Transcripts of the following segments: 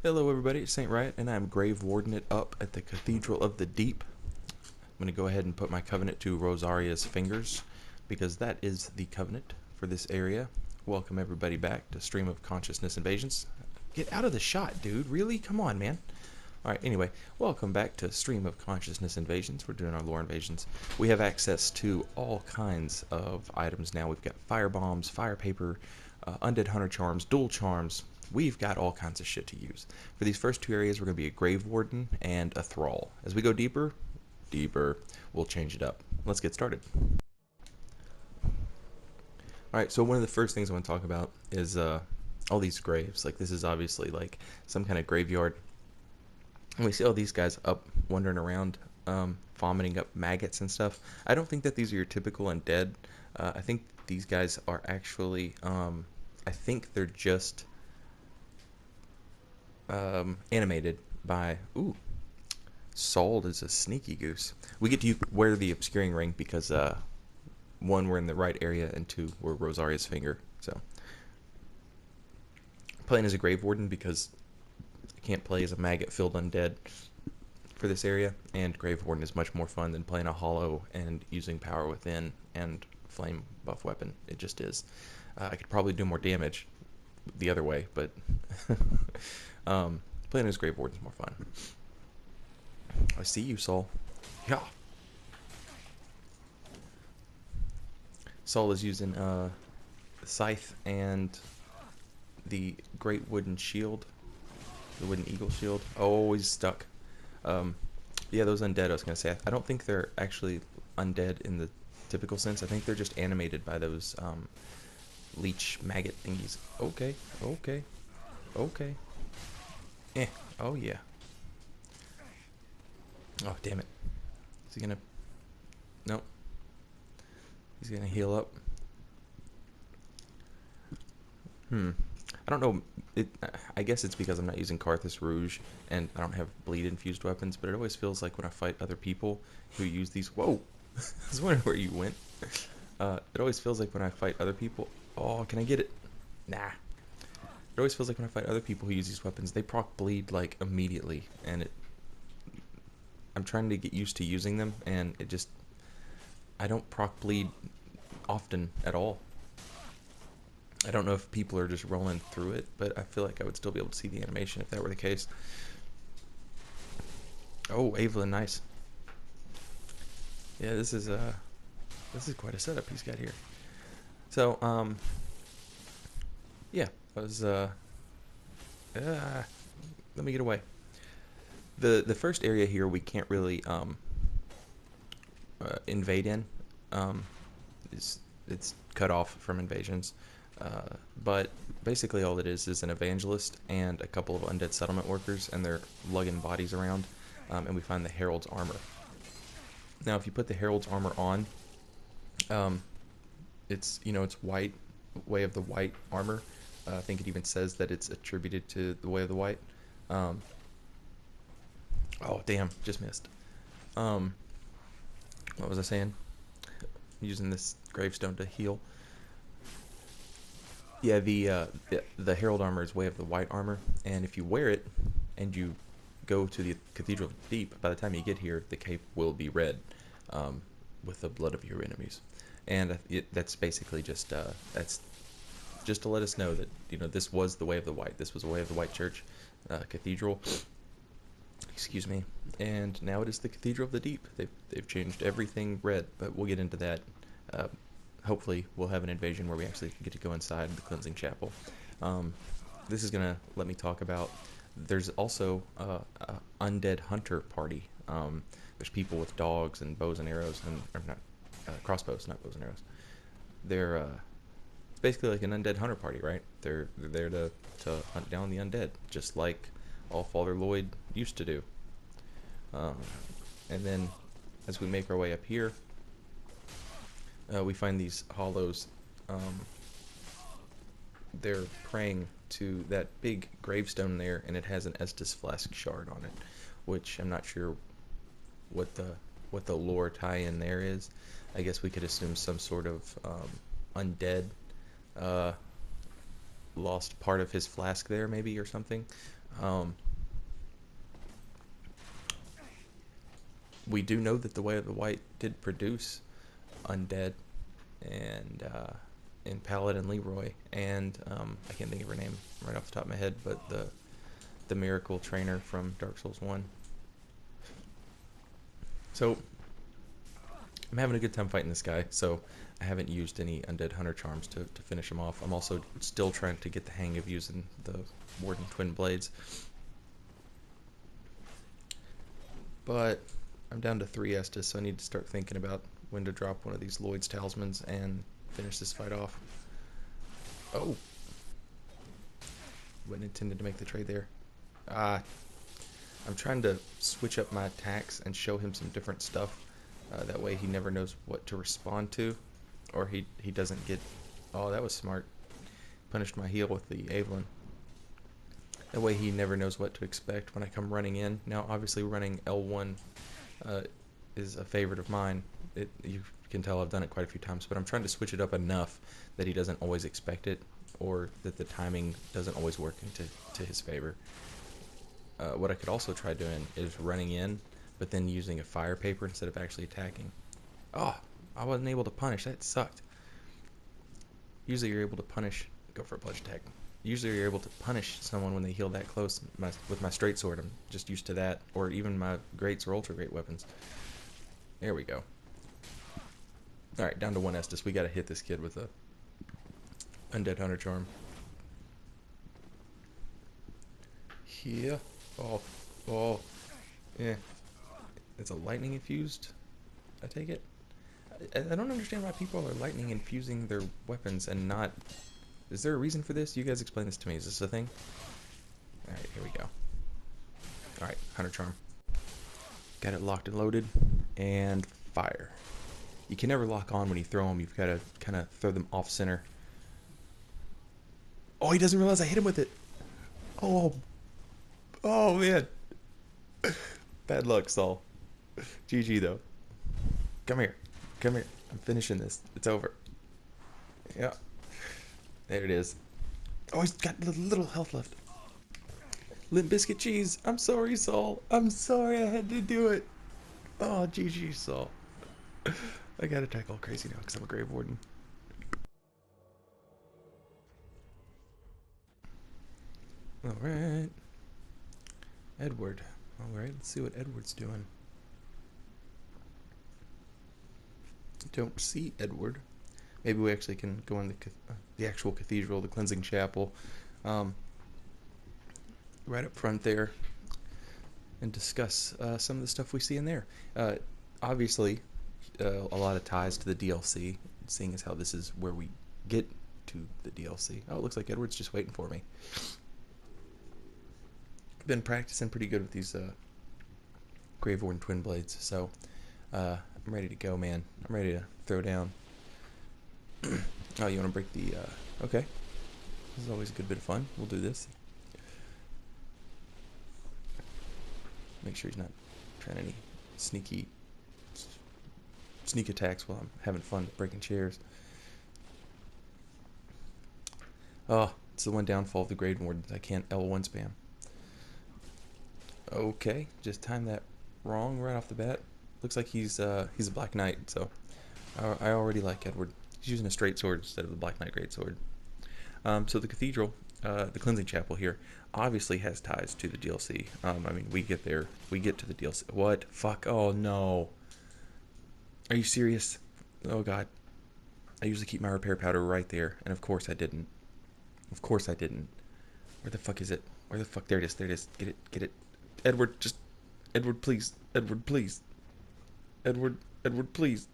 Hello everybody, it's Saint Riot, and I'm Grave Warden it up at the Cathedral of the Deep. I'm going to go ahead and put my covenant to Rosaria's fingers, because that is the covenant for this area. Welcome everybody back to Stream of Consciousness Invasions. Get out of the shot, dude. Really? Come on, man. Alright, anyway, welcome back to Stream of Consciousness Invasions. We're doing our lore invasions. We have access to all kinds of items now. We've got fire bombs, fire paper, undead hunter charms, dual charms. We've got all kinds of shit to use. For these first two areas, we're going to be a Grave Warden and a Thrall. As we go deeper, we'll change it up. Let's get started. Alright, so one of the first things I want to talk about is all these graves. Like, this is obviously like some kind of graveyard. And we see all these guys up wandering around, vomiting up maggots and stuff. I don't think that these are your typical undead. I think these guys are actually, I think they're just animated by, Saul is a sneaky goose. We get to wear the obscuring ring because, one, we're in the right area, and two, we're Rosaria's finger. So, playing as a Grave Warden because I can't play as a maggot-filled undead for this area, and Grave Warden is much more fun than playing a hollow and using power within and flame buff weapon. It just is. I could probably do more damage the other way, but playing as Grave Warden is more fun. I see you, Saul. Yeah. Saul is using the scythe and the great wooden shield, the wooden eagle shield. Oh, he's stuck. Yeah, those undead, I was going to say, I don't think they're actually undead in the typical sense. I think they're just animated by those leech maggot thingies. Okay. Oh, yeah. Oh, damn it. Is he going to... Nope. He's going to heal up. I don't know. I guess it's because I'm not using Carthus Rouge and I don't have bleed infused weapons, but it always feels like when I fight other people who use these. Whoa! I was wondering where you went. It always feels like when I fight other people. Oh, can I get it? Nah. It always feels like when I fight other people who use these weapons, they proc bleed like immediately, and I'm trying to get used to using them, and I don't proc bleed often at all. I don't know if people are just rolling through it, but I feel like I would still be able to see the animation if that were the case. Oh, Evelyn, nice. Yeah, this is quite a setup he's got here. So, yeah, I was, let me get away. The first area here we can't really, invade in. It's cut off from invasions. But basically all it is an evangelist and a couple of undead settlement workers, and they're lugging bodies around, and we find the Herald's armor. Now, if you put the Herald's armor on, it's white, Way of the White armor. I think it even says that it's attributed to the Way of the White. Oh, damn, just missed. What was I saying? Using this gravestone to heal. Yeah, the Herald armor is Way of the White armor, and if you wear it and you go to the Cathedral of the Deep, by the time you get here, the cape will be red, with the blood of your enemies, and that's basically just that's just to let us know that this was the Way of the White. This was the Way of the White Church, Cathedral. Excuse me, and now it is the Cathedral of the Deep. They've changed everything red, but we'll get into that. Hopefully we'll have an invasion where we actually get to go inside the cleansing chapel. This is gonna let me talk about, there's also a undead hunter party. There's people with dogs and bows and arrows, or not, crossbows, not bows and arrows. They're it's basically like an undead hunter party, right? They're there to hunt down the undead, just like all Father Lloyd used to do. And then as we make our way up here, we find these hollows. They're praying to that big gravestone there, and it has an Estus flask shard on it, which I'm not sure what the lore tie-in there is. I guess we could assume some sort of undead lost part of his flask there, maybe, or something. Um, we do know that the Way of the White did produce undead, and in Paladin Leroy, and I can't think of her name right off the top of my head, but the miracle trainer from Dark Souls 1. So I'm having a good time fighting this guy, so I haven't used any undead hunter charms to finish him off. I'm also still trying to get the hang of using the Warden twin blades, but I'm down to 3 Estus, so I need to start thinking about when to drop one of these Lloyd's talismans and finish this fight off. Oh, wasn't intended to make the trade there. I'm trying to switch up my attacks and show him some different stuff. That way he never knows what to respond to, or he doesn't get... Oh, that was smart. Punished my heal with the Evelyn. That way he never knows what to expect when I come running in. Now, obviously, running L1 is a favorite of mine. You can tell I've done it quite a few times, but I'm trying to switch it up enough that he doesn't always expect it, or that the timing doesn't always work to his favor. What I could also try doing is running in, but then using a fire paper instead of actually attacking. Oh, I wasn't able to punish. That sucked. Usually you're able to punish... Go for a bludge attack. Usually you're able to punish someone when they heal that close with my straight sword. I'm just used to that, or even my greats or ultra great weapons. There we go. Alright, down to 1 Estus. We gotta hit this kid with a undead hunter charm. Yeah. Oh. Yeah. It's a lightning infused, I take it? I don't understand why people are lightning infusing their weapons and not... Is there a reason for this? You guys explain this to me. Is this a thing? Alright, here we go. Alright, hunter charm. Got it locked and loaded. And fire. You can never lock on when you throw them. You've got to kind of throw them off center. Oh, he doesn't realize I hit him with it. Oh. Oh, man. Bad luck, Saul. GG, though. Come here. Come here. I'm finishing this. It's over. Yeah. There it is. Oh, he's got a little health left. Limp biscuit cheese. I'm sorry, Saul. I'm sorry I had to do it. Oh, GG, Saul. I gotta attack all crazy now because I'm a Grave Warden. Alright. Edward. Alright, let's see what Edward's doing. Don't see Edward. Maybe we actually can go in the actual cathedral, the cleansing chapel, right up front there, and discuss some of the stuff we see in there. Obviously, a lot of ties to the DLC, seeing as how this is where we get to the DLC. Oh, it looks like Edward's just waiting for me. Been practicing pretty good with these Grave Warden twin blades, so I'm ready to go, man. I'm ready to throw down. Oh, you want to break the... Okay. This is always a good bit of fun. We'll do this. Make sure he's not trying any sneak attacks while I'm having fun breaking chairs. Oh, it's the one downfall of the Grave Wardens. I can't L1 spam. Okay, just timed that wrong right off the bat. Looks like he's a Black Knight, so I already like Edward. He's using a straight sword instead of the Black Knight greatsword. So the cathedral, the cleansing chapel here, obviously has ties to the DLC. I mean, we get there, we get to the DLC. What? Fuck! Oh no! Are you serious? Oh god! I usually keep my repair powder right there, and of course I didn't. Of course I didn't. Where the fuck is it? Where the fuck? There it is. There it is. Get it. Get it. Edward, just... Edward, please. Edward, please. Edward, please.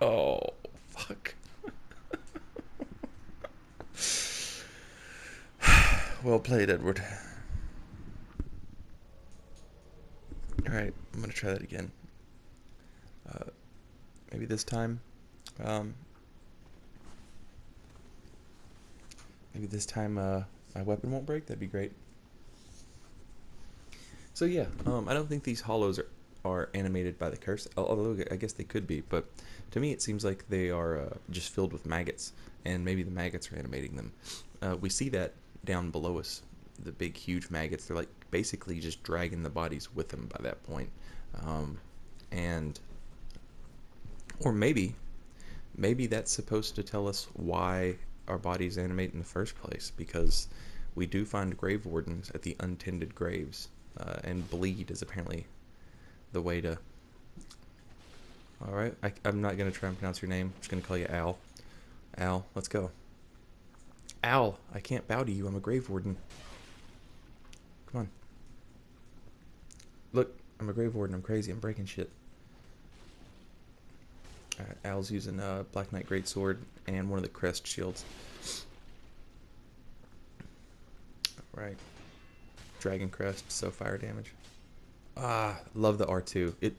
Oh, fuck. Well played, Edward. Alright, I'm gonna try that again. Maybe this time. Maybe this time my weapon won't break. That'd be great. So yeah, I don't think these hollows are animated by the curse, although I guess they could be, but to me it seems like they are just filled with maggots, and maybe the maggots are animating them. We see that down below us the big huge maggots. They're like basically just dragging the bodies with them by that point. And or maybe that's supposed to tell us why our bodies animate in the first place, because we do find grave wardens at the untended graves, and bleed is apparently the way to. All right, I'm not gonna try and pronounce your name. I'm just gonna call you Al. Al, let's go. Al, I can't bow to you. I'm a grave warden. Come on. Look, I'm a grave warden. I'm crazy. I'm breaking shit. Alright, Al's using a Black Knight Greatsword and one of the crest shields. Alright. Dragon Crest, so fire damage. Ah, love the R2.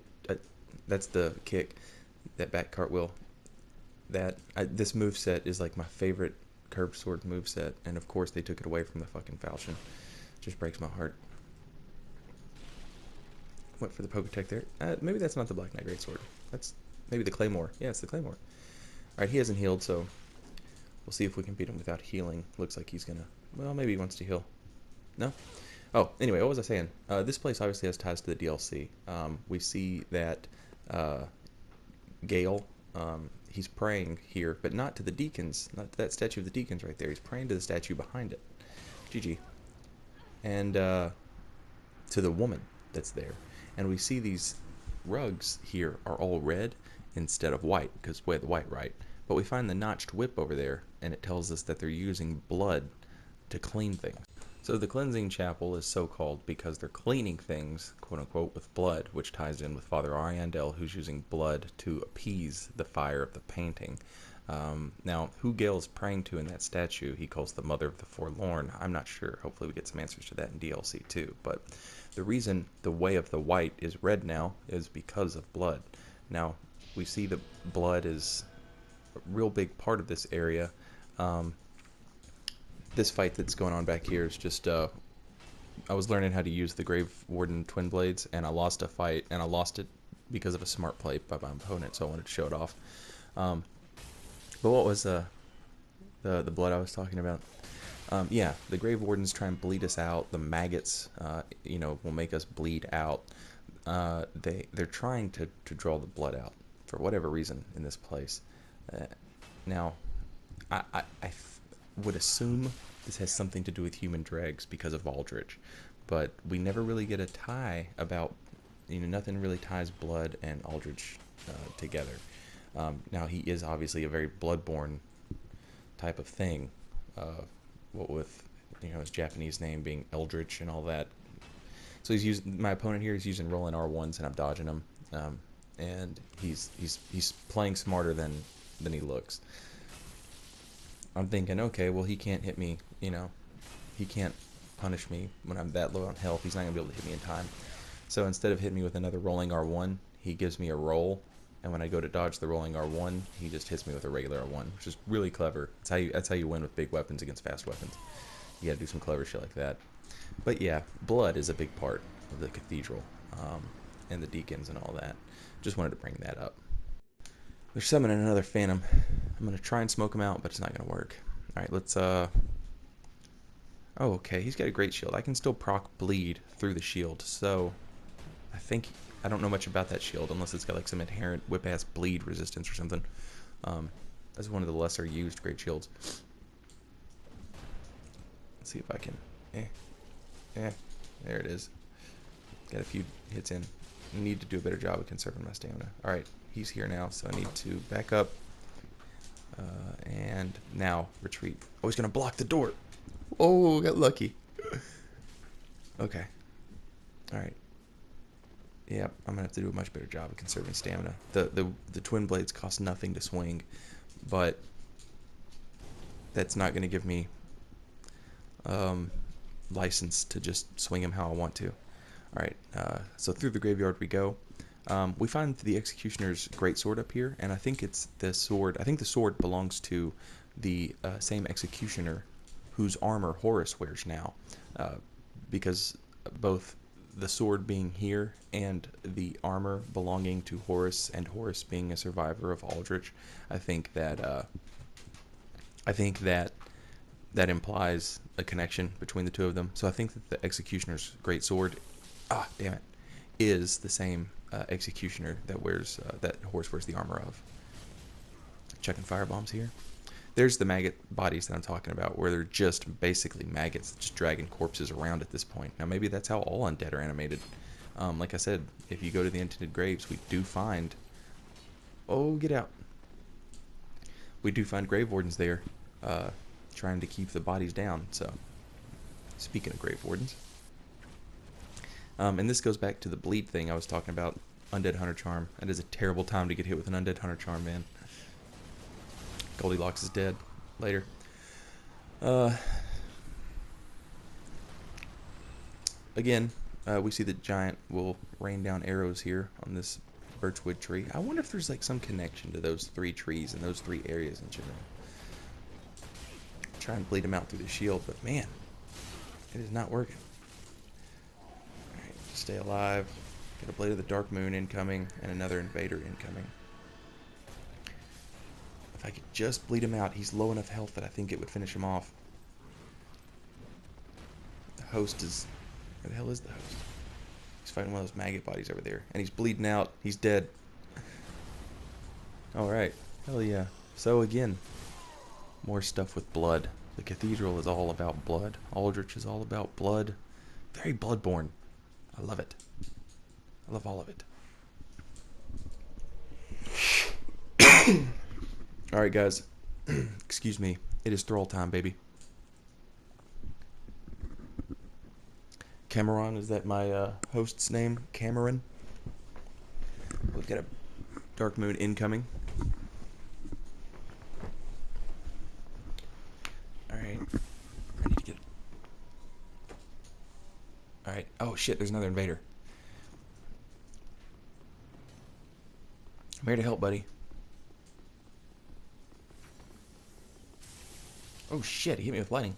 That's the kick. That back cartwheel. This moveset is like my favorite curved sword moveset, and of course they took it away from the fucking falchion. Just breaks my heart. Went for the poke attack there. Maybe that's not the Black Knight Greatsword. That's maybe the Claymore. Yeah, it's the Claymore. Alright, he hasn't healed, so we'll see if we can beat him without healing. Looks like he's gonna... Well, maybe he wants to heal. No? Oh, anyway, what was I saying? This place obviously has ties to the DLC. We see that Gale, he's praying here, but not to the deacons, not to that statue of the deacons right there. He's praying to the statue behind it. GG. And to the woman that's there. And we see these rugs here are all red instead of white, because we had the white right. But we find the notched whip over there, and it tells us that they're using blood to clean things. So the cleansing chapel is so called because they're cleaning things, quote unquote, with blood, which ties in with Father Ariandel, who's using blood to appease the fire of the painting. Now, who Gale's praying to in that statue, he calls the Mother of the Forlorn. I'm not sure. Hopefully we get some answers to that in DLC too. But the reason the Way of the White is red now is because of blood. Now, we see that blood is a real big part of this area. This fight that's going on back here is just, I was learning how to use the Grave Warden Twin Blades, and I lost a fight, and I lost it because of a smart play by my opponent, so I wanted to show it off. But what was the blood I was talking about? Yeah, the Grave Wardens try and bleed us out. The maggots, will make us bleed out. They're trying to draw the blood out for whatever reason in this place. Now, I would assume this has something to do with human dregs because of Aldrich, but we never really get a tie about, nothing really ties blood and Aldrich together. Now, he is obviously a very bloodborne type of thing, what with, his Japanese name being Eldritch and all that. So he's using, my opponent here is using rolling R1s, and I'm dodging him, and he's playing smarter than he looks. I'm thinking, okay, well, he can't hit me, he can't punish me when I'm that low on health. He's not going to be able to hit me in time. So instead of hitting me with another rolling R1, he gives me a roll, and when I go to dodge the rolling R1, he just hits me with a regular R1, which is really clever. That's how you win with big weapons against fast weapons. You got to do some clever shit like that. But yeah, blood is a big part of the cathedral, and the deacons and all that. Just wanted to bring that up. They're summoning another phantom. I'm going to try and smoke him out, but it's not going to work. Alright, let's, Oh, okay, he's got a great shield. I can still proc bleed through the shield, so I don't know much about that shield, unless it's got, like, some inherent whip-ass bleed resistance or something. That's one of the lesser used great shields. Let's see if I can... there it is. Got a few hits in. I need to do a better job of conserving my stamina. Alright, he's here now, so I need to back up. And now retreat. Oh, he's gonna block the door. Oh, got lucky. Okay. Alright. Yep, I'm gonna have to do a much better job of conserving stamina. The twin blades cost nothing to swing, but that's not gonna give me license to just swing him how I want to. Alright, so through the graveyard we go. We find the Executioner's greatsword up here, and I think it's the sword. I think the sword belongs to the same Executioner whose armor Horus wears now, because both the sword being here and the armor belonging to Horus, and Horus being a survivor of Aldrich, I think that that implies a connection between the two of them. So I think that the Executioner's great sword, damn it, is the same Executioner that wears that horse wears the armor of. Checking firebombs here. There's the maggot bodies that I'm talking about, where they're just basically maggots just dragging corpses around at this point. Now maybe that's how all undead are animated. Like I said, if you go to the Untainted Graves, we do find... Oh, get out. We do find Grave Wardens there, trying to keep the bodies down. So, speaking of Grave Wardens. And this goes back to the bleed thing I was talking about. Undead Hunter Charm. That is a terrible time to get hit with an Undead Hunter Charm, man. Goldilocks is dead. Later. Again, we see the giant will rain down arrows here on this birchwood tree. I wonder if there's like some connection to those 3 trees and those 3 areas in general. Try and bleed them out through the shield, but man, it is not working. Alright, stay alive. Get a Blade of the Dark Moon incoming and another Invader incoming. If I could just bleed him out, he's low enough health that I think it would finish him off. The host is... Where the hell is the host? He's fighting one of those maggot bodies over there. And he's bleeding out. He's dead. Alright. Hell yeah. So again, more stuff with blood. The Cathedral is all about blood. Aldrich is all about blood. Very Bloodborne. I love it. I love all of it. Alright guys. Excuse me. It is Thrall time, baby. Cameron, is that my host's name? Cameron? We've got a Dark Moon incoming. Alright. I need to get... Alright. Oh shit, there's another invader. I'm here to help, buddy. Oh shit, he hit me with lightning.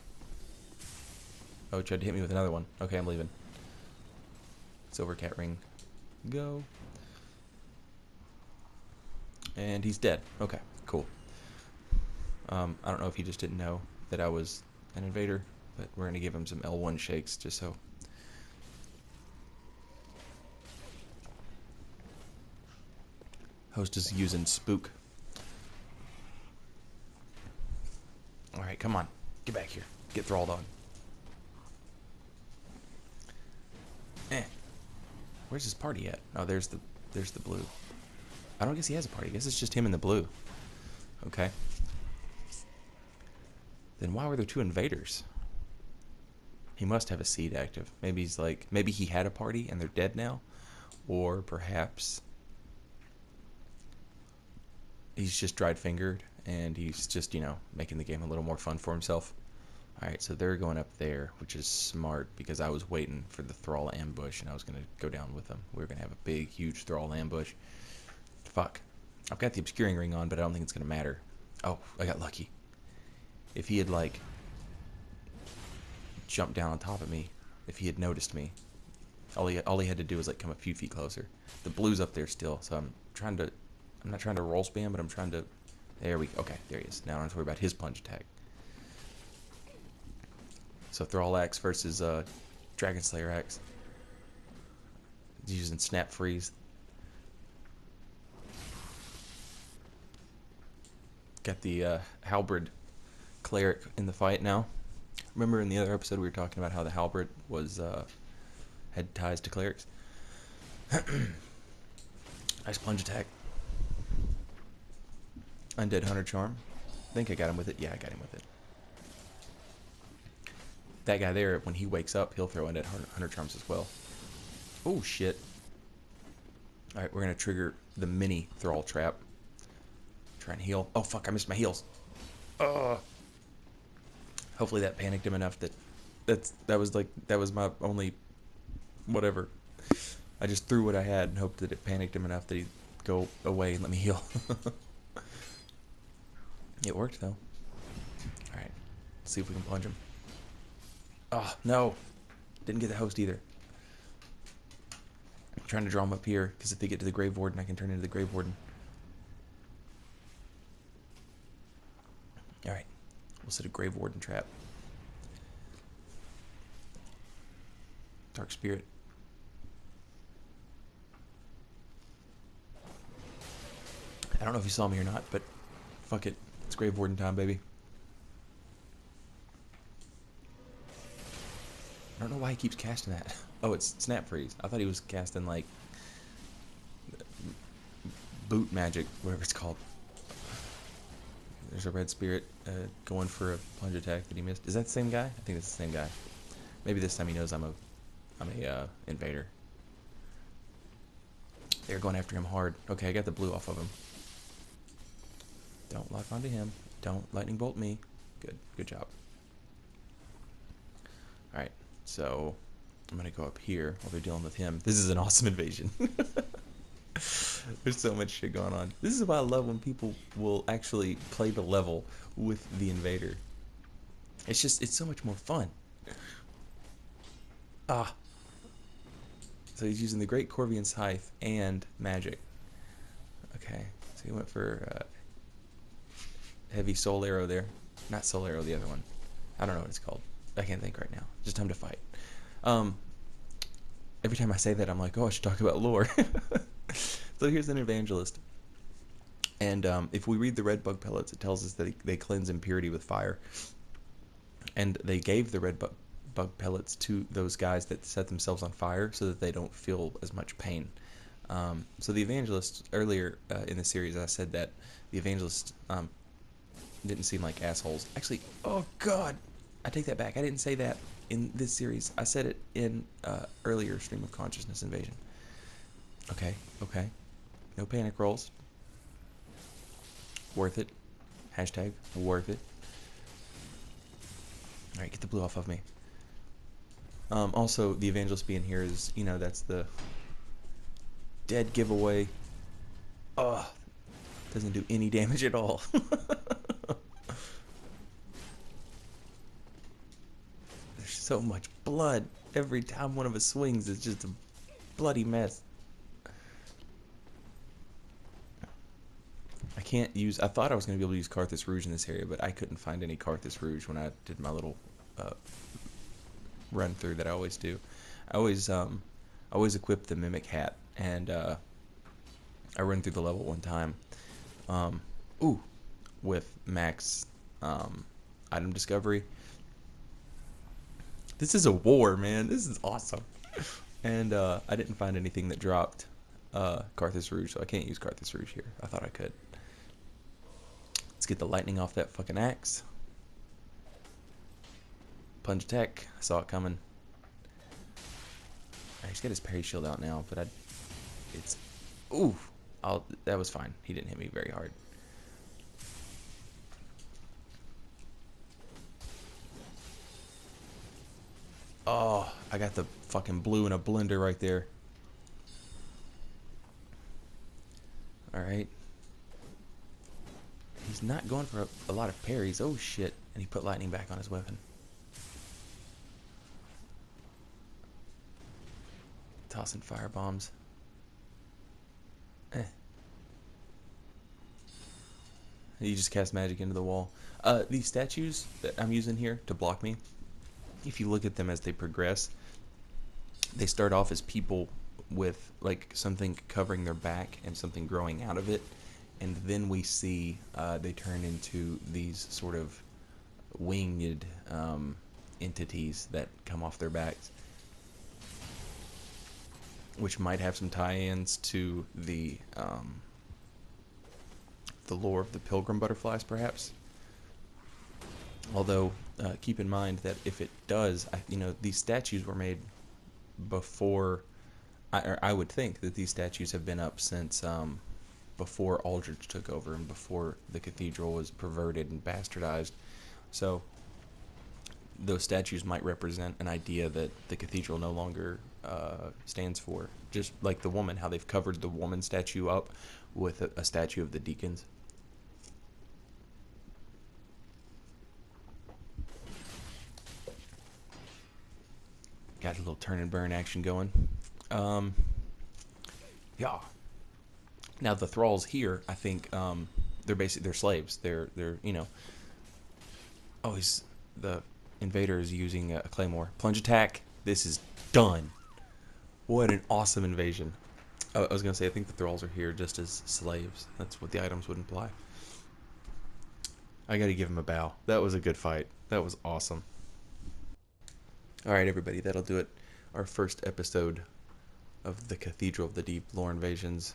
Oh, he tried to hit me with another one. Okay, I'm leaving. Silver Cat Ring. Go. And he's dead. Okay, cool. I don't know if he just didn't know that I was an invader, but we're going to give him some L1 shakes just so. Host is using Spook. Alright, come on. Get back here. Get Thralled on. Where's his party at? Oh, there's the blue. I don't guess he has a party. I guess it's just him and the blue. Okay. Then why were there 2 invaders? He must have a seed active. Maybe he's like, maybe he had a party and they're dead now, or perhaps he's just dried fingered and he's just, you know, making the game a little more fun for himself. Alright, so they're going up there, which is smart because I was waiting for the Thrall ambush and I was going to go down with them. We were going to have a big, huge Thrall ambush. Fuck. I've got the Obscuring Ring on, but I don't think it's going to matter. Oh, I got lucky. If he had, like, jumped down on top of me, if he had noticed me, all he had to do was, like, come a few feet closer. The blue's up there still, so I'm not trying to roll spam, but I'm trying to... Okay, there he is. Now I don't have to worry about his plunge attack. So Thrall Axe versus Dragon Slayer Axe. He's using Snap Freeze. Got the Halberd Cleric in the fight now. Remember in the other episode we were talking about how the Halberd was had ties to clerics? Nice plunge attack. Undead Hunter Charm. I think I got him with it. Yeah, I got him with it. That guy there, when he wakes up, he'll throw Undead Hunter Charms as well. Oh, shit. Alright, we're going to trigger the mini Thrall trap. Try and heal. Oh, fuck, I missed my heals. Hopefully that panicked him enough that was my only whatever. I just threw what I had and hoped that it panicked him enough that he'd go away and let me heal. It worked, though. Alright, let's see if we can plunge him. Oh, no. Didn't get the host either. I'm trying to draw him up here, because if they get to the Grave Warden, I can turn into the Grave Warden. Alright. We'll set a Grave Warden trap. Dark Spirit. I don't know if you saw me or not, but fuck it. It's Grave Warden time, baby. I don't know why he keeps casting that. Oh, it's Snap Freeze. I thought he was casting, like, boot magic, whatever it's called. There's a red spirit going for a plunge attack that he missed. Is that the same guy? I think it's the same guy. Maybe this time he knows I'm a invader. They're going after him hard. Okay, I got the blue off of him. Don't lock onto him. Don't lightning bolt me. Good job. Alright, so I'm gonna go up here while they're dealing with him. This is an awesome invasion. There's so much shit going on. This is why I love when people will actually play the level with the invader. It's so much more fun. Ah. So he's using the Great Corvian Scythe and magic. Okay, so he went for heavy soul arrow there. Not soul arrow, the other one. I don't know what it's called. I can't think right now. Just time to fight. Every time I say that, I'm like, oh, I should talk about lore. So here's an evangelist. And if we read the red bug pellets, it tells us that they cleanse impurity with fire. And they gave the red bug pellets to those guys that set themselves on fire so that they don't feel as much pain. So the evangelist, earlier in the series, I said that the evangelist didn't seem like assholes. Actually, oh god, I take that back. I didn't say that in this series. I said it in earlier Stream of Consciousness Invasion. Okay. No panic rolls. Worth it. Hashtag worth it. Alright, get the blue off of me. Also, the evangelist being here is, that's the dead giveaway. Ugh. Doesn't do any damage at all. There's so much blood. Every time one of us swings, it's just a bloody mess. I thought I was going to be able to use Carthus Rouge in this area, but I couldn't find any Carthus Rouge when I did my little run through that I always do. I always equip the Mimic Hat, and I run through the level one time. With max item discovery. This is a war, man. This is awesome. And I didn't find anything that dropped Carthus Rouge, so I can't use Carthus Rouge here. I thought I could. Let's get the lightning off that fucking axe. Plunge attack. I saw it coming. He's got his parry shield out now, but that was fine. He didn't hit me very hard. Oh, I got the fucking blue in a blender right there. Alright. He's not going for a lot of parries. Oh shit. And he put lightning back on his weapon. Tossing fire bombs. You just cast magic into the wall. These statues that I'm using here to block me, if you look at them as they progress, they start off as people with like something covering their back and something growing out of it, and then we see they turn into these sort of winged entities that come off their backs, which might have some tie-ins to the lore of the pilgrim butterflies, perhaps. Although, keep in mind that if it does, these statues were made before. I would think that these statues have been up since before Aldrich took over and before the cathedral was perverted and bastardized. So those statues might represent an idea that the cathedral no longer stands for. Just like the woman, how they've covered the woman statue up with a statue of the deacons. Got a little turn and burn action going. Yeah. Now the thralls here, I think, they're slaves. They're Oh, the invader is using a claymore. Plunge attack. This is done. What an awesome invasion. I was gonna say, I think the thralls are here just as slaves. That's what the items would imply. I gotta give him a bow. That was a good fight. That was awesome. Alright, everybody, that'll do it. Our first episode of the Cathedral of the Deep lore invasions.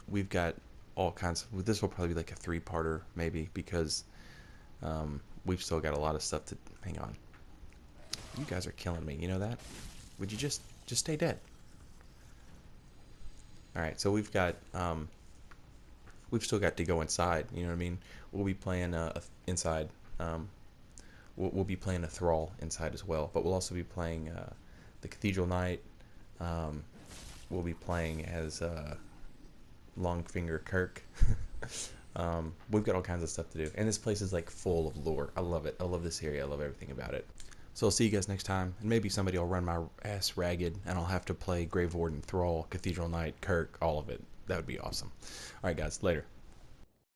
We've got all kinds of... This will probably be like a three-parter, maybe, because we've still got a lot of stuff to... Hang on. You guys are killing me, you know that? Would you just stay dead? Alright, so we've got... we've still got to go inside, you know what I mean? We'll be playing inside. We'll be playing a Thrall inside as well, but we'll also be playing the Cathedral Knight. We'll be playing as Longfinger Kirk. We've got all kinds of stuff to do, and this place is like full of lore. I love it. I love this area. I love everything about it. So I'll see you guys next time, and maybe somebody will run my ass ragged, and I'll have to play Grave Warden, Thrall, Cathedral Knight, Kirk, all of it. That would be awesome. All right, guys, later.